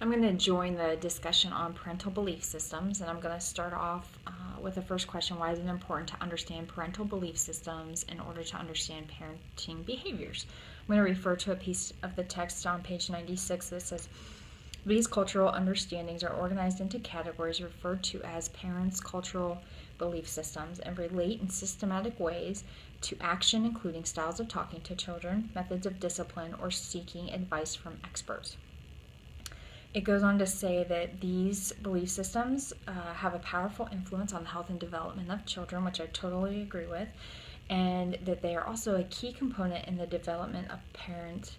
I'm going to join the discussion on parental belief systems, and I'm going to start off with the first question. Why is it important to understand parental belief systems in order to understand parenting behaviors? I'm going to refer to a piece of the text on page 96 that says, these cultural understandings are organized into categories referred to as parents' cultural belief systems and relate in systematic ways to action, including styles of talking to children, methods of discipline, or seeking advice from experts. It goes on to say that these belief systems have a powerful influence on the health and development of children, which I totally agree with, and that they are also a key component in the development of parents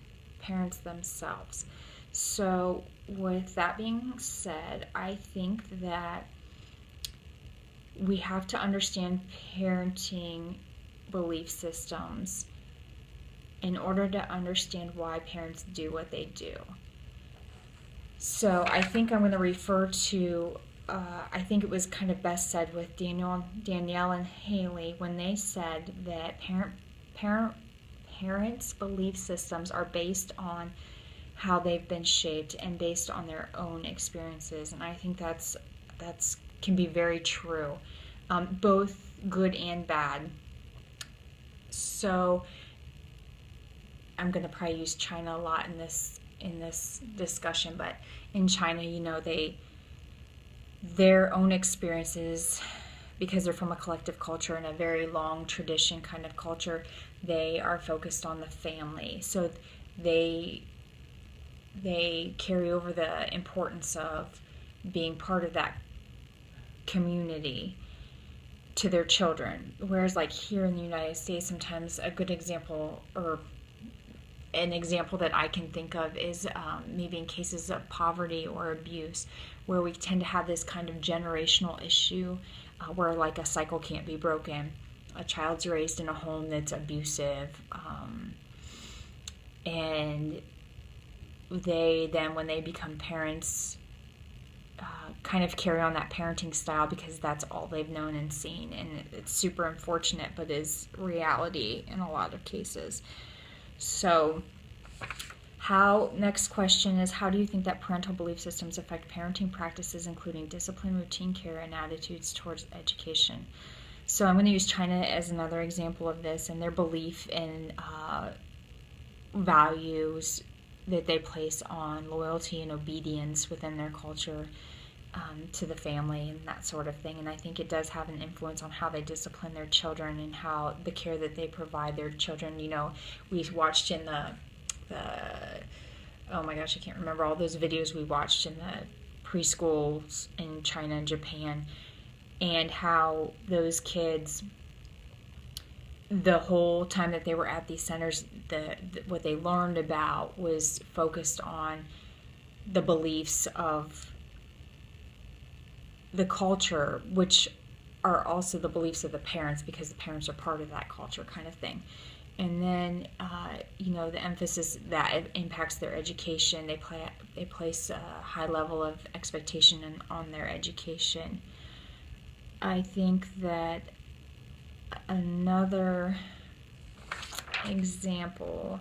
themselves. So, with that being said, I think that we have to understand parenting belief systems in order to understand why parents do what they do. So I think I'm going to refer to, I think it was kind of best said with Danielle and Haley when they said that parents' belief systems are based on how they've been shaped and based on their own experiences. And I think that's can be very true, both good and bad. So I'm going to probably use China a lot in this discussion, but in China, their own experiences, because they're from a collective culture and a very long tradition kind of culture, they are focused on the family. So they carry over the importance of being part of that community to their children. Whereas like here in the United States, sometimes a good example, or an example that I can think of, is maybe in cases of poverty or abuse, where we tend to have this kind of generational issue where like a cycle can't be broken. A child's raised in a home that's abusive, and they then, when they become parents, kind of carry on that parenting style because that's all they've known and seen, and it's super unfortunate, but is reality in a lot of cases. So, next question is, how do you think that parental belief systems affect parenting practices, including discipline, routine care, and attitudes towards education? So I'm going to use China as another example of this, and their belief in values that they place on loyalty and obedience within their culture to the family and that sort of thing. And I think it does have an influence on how they discipline their children and how the care that they provide their children. We watched in the oh my gosh, I can't remember all those videos we watched in the preschools in China and Japan, and how those kids, the whole time that they were at these centers, what they learned about was focused on the beliefs of the culture, which are also the beliefs of the parents, because the parents are part of that culture kind of thing. And then, the emphasis that it impacts their education. They place a high level of expectation on their education. I think that another example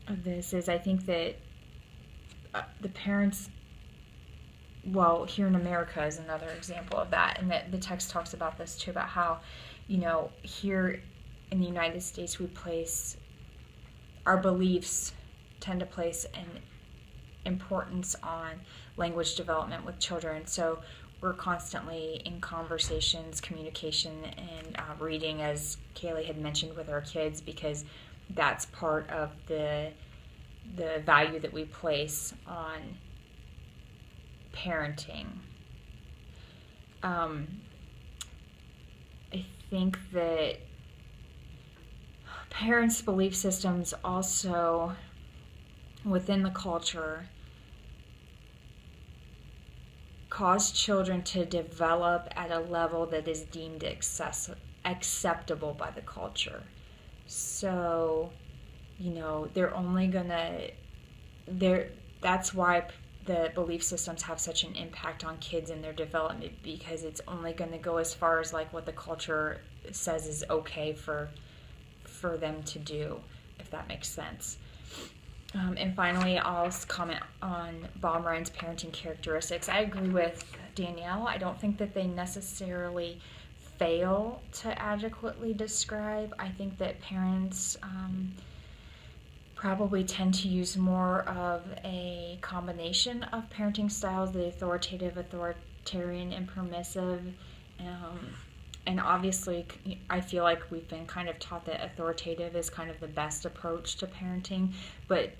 of this is, I think that the parents, well, here in America is another example of that, and that the text talks about this too, about how, here in the United States, our beliefs tend to place an importance on language development with children. So we're constantly in conversations, communication, and reading, as Kaylee had mentioned, with our kids, because that's part of the value that we place on parenting. I think that parents' belief systems also within the culture cause children to develop at a level that is deemed acceptable by the culture. So, that's why the belief systems have such an impact on kids and their development, because it's only going to go as far as like what the culture says is okay for them to do, if that makes sense. And finally, I'll comment on Baumrine's parenting characteristics. I agree with Danielle. I don't think that they necessarily fail to adequately describe. I think that parents probably tend to use more of a combination of parenting styles, the authoritative, authoritarian, and permissive. Um, and obviously, I feel like we've been kind of taught that authoritative is kind of the best approach to parenting, but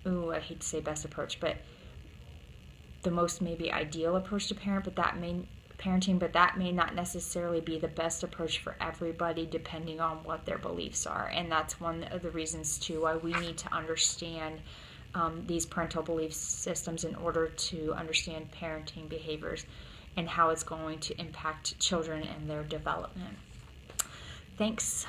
I hate to say best approach, but the most maybe ideal approach to parenting, but that may not necessarily be the best approach for everybody depending on what their beliefs are. And that's one of the reasons too why we need to understand these parental belief systems in order to understand parenting behaviors and how it's going to impact children and their development. Thanks.